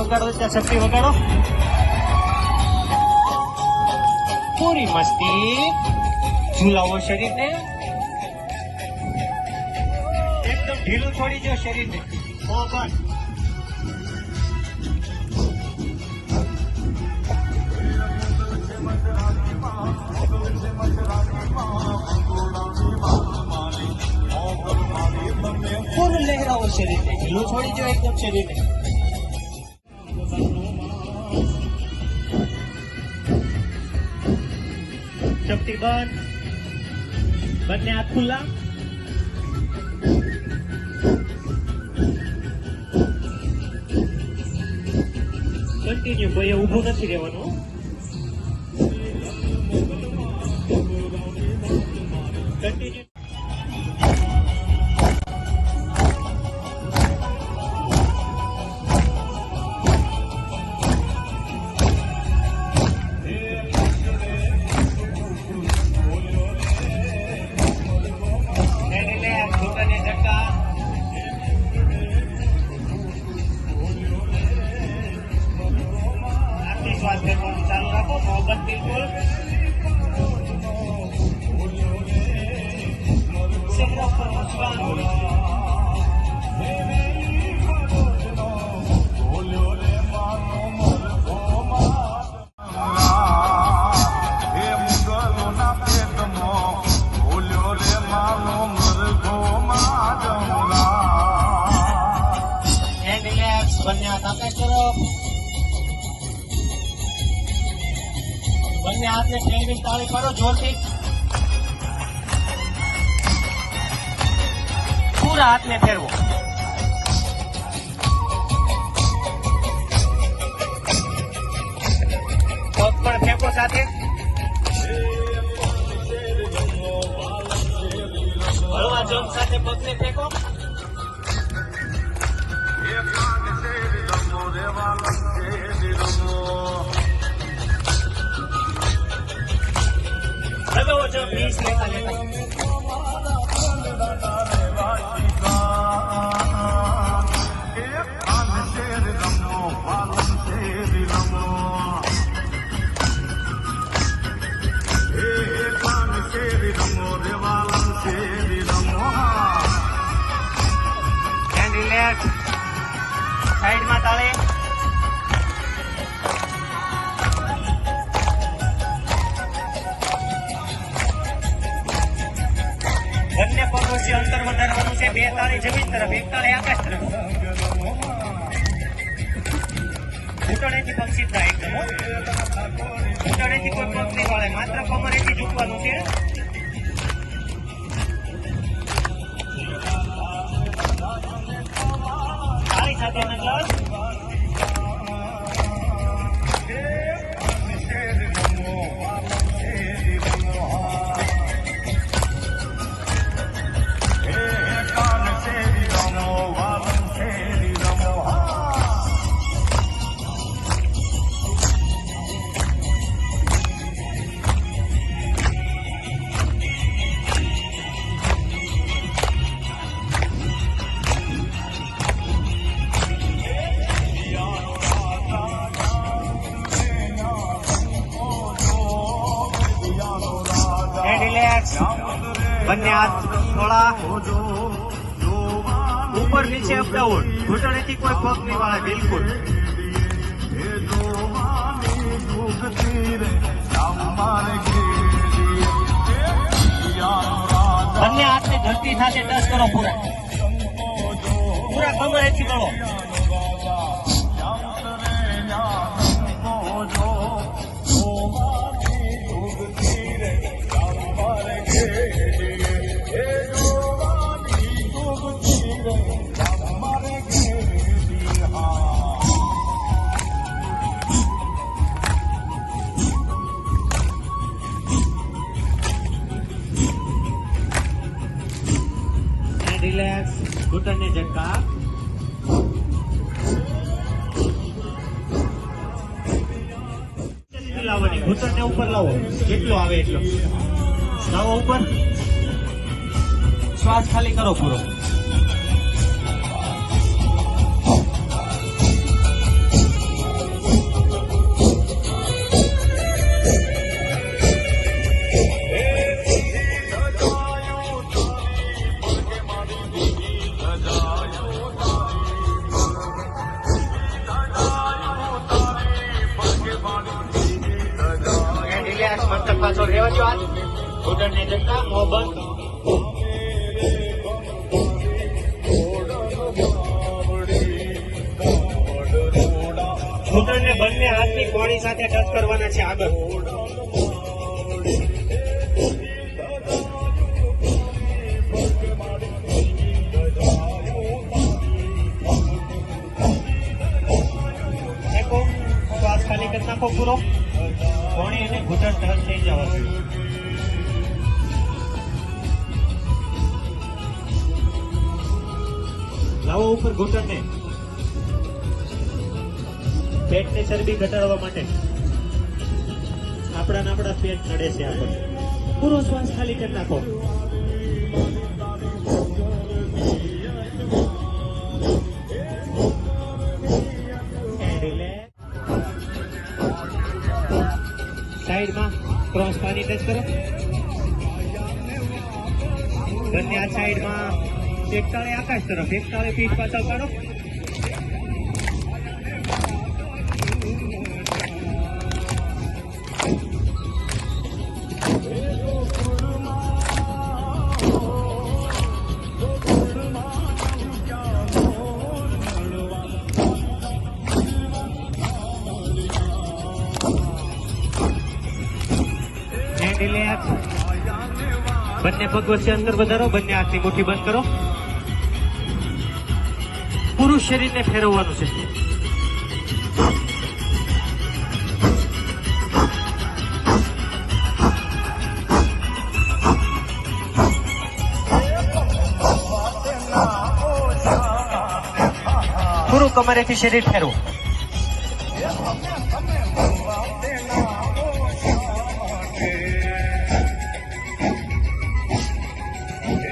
વગાડો ત્યાં શક્તિ વગાડો. પૂરી મસ્તી. ઝુલાવો શરીરને. એકદમ ઢીલું છોડી દો શરીરને. બસ. પૂરું લહેરાવો શરીરને. ઢીલું છોડી દો એકદમ શરીરને. ચપટી બંધ. બંને હાથ ખુલ્લા. કન્ટિન્યુ. કોઈ ઊભું નથી રહેવાનું. કન્ટિન્યુ. શ્વાસ લેવાનું ચાલુ રાખો. મોહબ્બત બિલકુલ. ચહેરા પર મુસ્કાન હોય. And relax. બંને હાથ આકાશ તરફ. બંને હાથને ફેરવી તાળી કરો જોરથી. પૂરા હાથને ફેરવો. પગ પણ ફેંકો સાથે. હળવા જમ્પ સાથે પગને ફેંકો. લગાવો જો 20 લેતા લેતા. And relax. સાઈડમાં તાળી. બંને પગ વચ્ચે અંતર વધારવાનું છે. 2 તાળી જમીન તરફ, 1 તાળી આકાશ તરફ. ઘૂંટણેથી પગ સીધા એકદમ. ઘૂંટણેથી કોઈ પગ નહીં વાળે. માત્ર કમરેથી ઝૂકવાનું છે. તાળી સાથે નજર. રિલેક્સ. બંને હાથ થોડા ઉપર નીચે અપડાઉન. ઘૂંટણેથી કોઈ પગ નહીં વાળે બિલકુલ. બંને હાથને ધરતી સાથે ટચ કરો. પૂરા પૂરા કમરેથી કરો. રિલેક્સ. ઘૂંટણને ઝટકા. લાવવાની. ઘૂંટણને ઉપર લાવો. જેટલો આવે એટલો લાવો ઉપર. શ્વાસ ખાલી કરો પૂરો. મસ્તક પાછો રહેવા દો હાથ. ઘૂંટણને જતા મોં બંધ. ઘૂંટણને બંને હાથની કોણી સાથે ટચ કરવાના છે આગળ. શ્વાસ ખાલી કરી નાખો પૂરો. કોણી અને ઘૂંટણ ટચ થઈ જવા જોઈએ. લાવો ઉપર ઘૂંટણને. પેટની ચરબી ઘટાડવા માટે આપણા પેટ નડે છે આપણને. પૂરો શ્વાસ ખાલી કરી નાખો. સાઈડમાં ક્રોસ પાણી ટચ કરો. બંને આ સાઈડમાં એક તાળે આકાશ તરફ, એક તાળે પીઠ પાછળ કાઢો. રિલેક્સ. બંને પગ વચ્ચે અંદર વધારો. બંને હાથની મુઠ્ઠી બંધ કરો. પૂરું શરીરને ફેરવવાનું છે. પૂરું કમરેથી શરીર ફેરવો.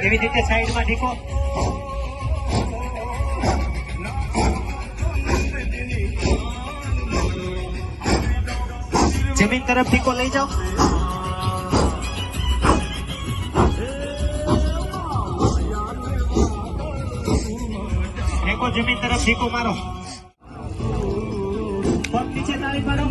એવી રીતે સાઈડમાં ઢીકો. જમીન તરફ ઢીકો લઈ જાઓ. ઢીકો જમીન તરફ ઢીકો મારો. પગ નીચે તાળી પાડો.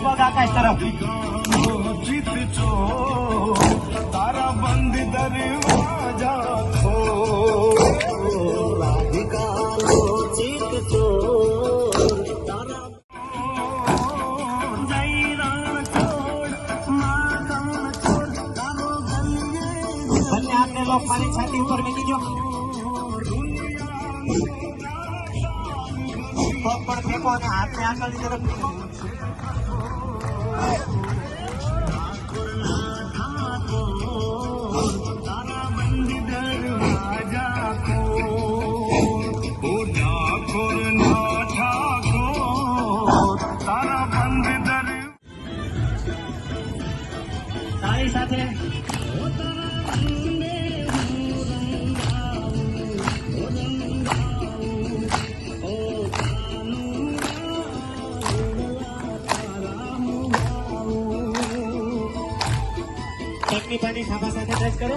પગ આકાશ તરફ. તારા બંધ દરવાજા બંને હાથને લોક મારી છાતી ઉપર મૂકી દો. પગ પણ ફેંકો અને હાથને આગળની તરફ મૂકો. તાળી સાથે ચટણી પાણી ખાવા સાથે ટચ કરો.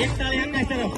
એક તાળી આકાશ તરફ.